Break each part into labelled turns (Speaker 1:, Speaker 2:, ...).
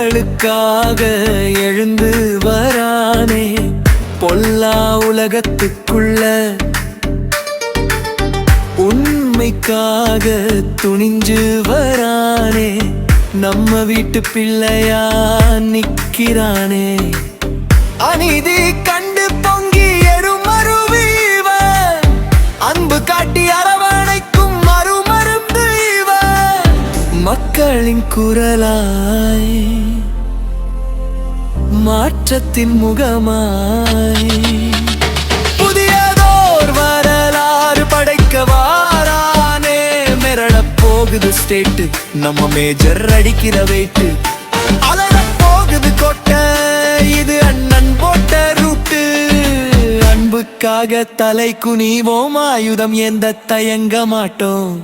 Speaker 1: மக்களுக்காக எழுந்து வரானே, பொல்லா உலகத்துக்குள்ள உண்மைக்காக துணிஞ்சு வரானே, நம்ம வீட்டு பிள்ளையா நிக்கிறானே. அநீதி கண்டு பொங்கி எரும் அருவீவ, அன்பு காட்டி அரவணைக்கும் மறுமருந்து இவ, மக்களின் குரலாய் மாற்றத்தின் முகமாய் புதியதோர் வரலாறு படைக்க வாரானே. மிரளப் போகுது ஸ்டேட்டு, நம்ம மேஜர் அடிக்கிற வெயிட்டு, அலறப் போகுது கொட்டை, இது அண்ணன் போட்ட ரூட்டு. அன்புக்காக தலை குனிவோம், ஆயுதம் எந்த தயங்க மாட்டோம்.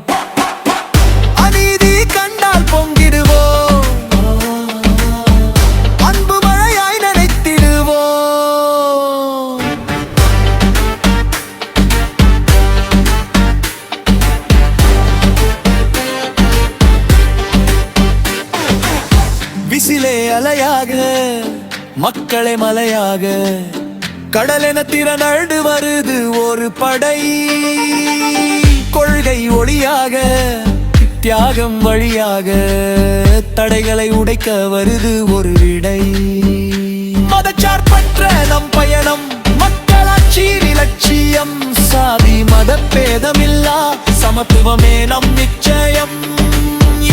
Speaker 1: அநீதி கண்டால் பொங்கிடுவோம், அன்பு மழையாய் நினைத்திடுவோம். விசிலே அலையாக, மக்களே மலையாக, கடலென திரண்டு வருது ஒரு படை. கொள்கை ஒளியாக, தியாகம் வழியாக, தடைகளை உடைக்க வருது ஒரு விடை. மதச்சார்பற்ற நம் பயணம், மக்களாட்சி இலட்சியம், சாதி மத பேதமில்லா சமத்துவமே நம் நிச்சயம்.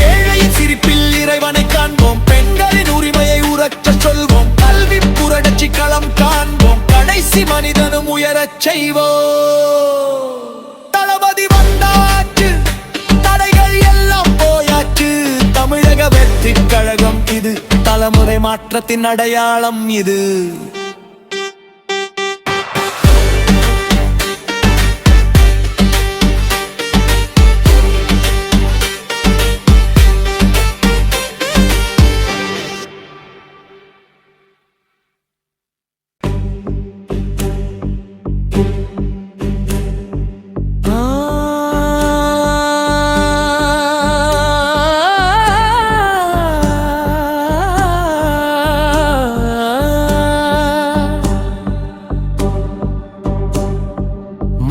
Speaker 1: ஏழையின் சிரிப்பில் இறைவனை காண்போம், பெண்களின் உரிமையை உரக்க சொல்வோம், கல்வி புரட்சி களம் காண்போம், கடைசி மனிதனும் உயரச் செய்வோம். தளபதி வந்தாச்சு, தடைகள் எல்லாம் போயாச்சு, தமிழக வெற்றி கழகம் இது, தலைமுறை மாற்றத்தின் அடையாளம் இது.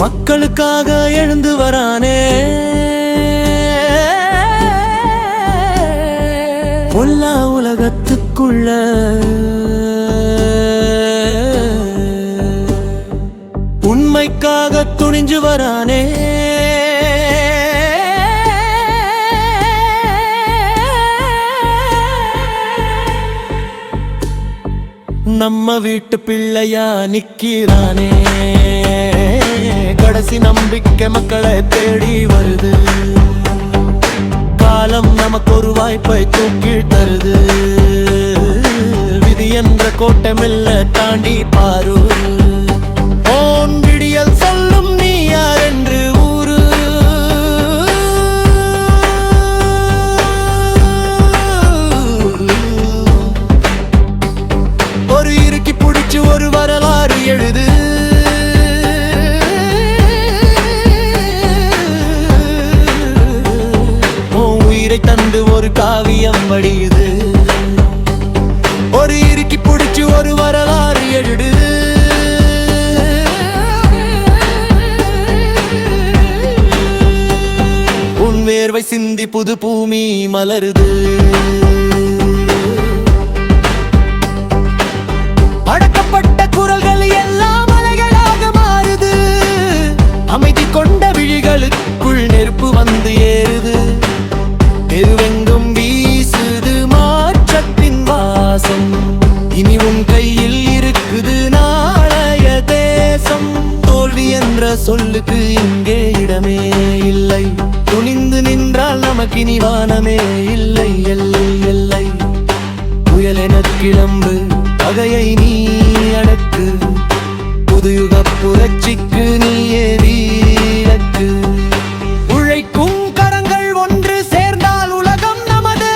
Speaker 1: மக்களுக்காக எழுந்து வரானே, பொல்லா உலகத்துக்குள்ள உண்மைக்காக துணிஞ்சு வரானே. நம்ம வீட்டு பிள்ளையா நிக்கிறானே, கடைசி நம்பிக்கை மக்களை தேடி வருது. காலம் நமக்கு ஒரு வாய்ப்பை தூக்கி தருது. விதி என்ற கோட்டை மெல்ல தாண்டி பாரு, ஓன் விடியல் சொல்லும் நீ யார் என்று ஊரு. ஒரு இறுக்கி பிடிச்சு ஒரு வரலாறு எழுது. தந்து ஒரு காவியம் வடியுது. ஒரு இறுக்கி பிடிச்சு ஒரு வரலாறு எழுது. உன் வேர்வை சிந்தி புது பூமி மலருது. அடக்கப்பட்ட குரல்கள் எல்லாம் அலைகளாக மாறுது. அமைதி கொண்ட விழிகளுக்குள் நெருப்பு வந்து ஏறுது. தெருவெங்கும் வீசுது மாற்றத்தின் வாசம். இனி உன் கையில் இருக்குது நாளைய தேசம். தோல்வி என்ற சொல்லுக்கு இங்கே இடமே இல்லை. துணிந்து நின்றால் நமக்கு இனி வானமே இல்லை. எல்லை எல்லை புயலென கிளம்பு, பகையை நீ அடக்கு. புதுயுக புரட்சிக்கு நீயே வீரக்கு. உழைக்கும் கரங்கள் ஒன்று சேர்ந்தால் உலகம் நமது.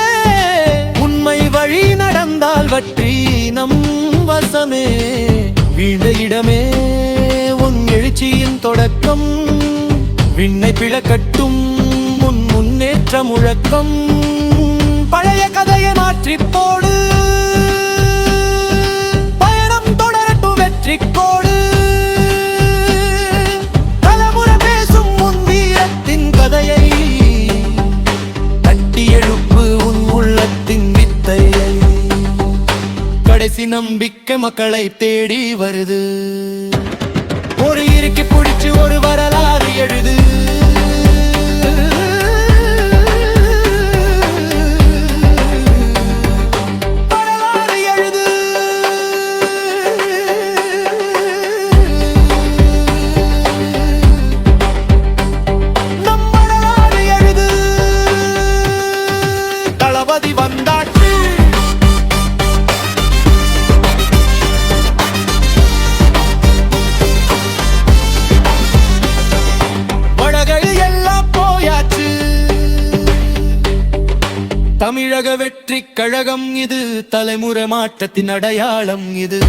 Speaker 1: உண்மை வழி நடந்தால் வற்றி நம் வசமே. வீழ்ந்த இடமே உன் எழுச்சியின் தொடக்கம். விண்ணை பிளக்கட்டும் முன்னேற்ற முழக்கம். பழைய கதையை மாற்றி போடு. வெற்றிக்கோடு. தலைமுறை பேசும் உன் வீரத்தின் கதையை, தட்டி எழுப்பு உன் உள்ளத்தின் வித்தையை. கடைசி நம்பிக்கை மக்களை தேடி வருது. ஒரு இறுக்கி பிடிச்சு ஒரு வரலாறு எழுது. வரலாறு எழுது. நம் வரலாறு எழுது. தளபதி வந்தாச்சு. தமிழக வெற்றி கழகம் இது, தலைமுறை மாற்றத்தின் அடையாளம் இது.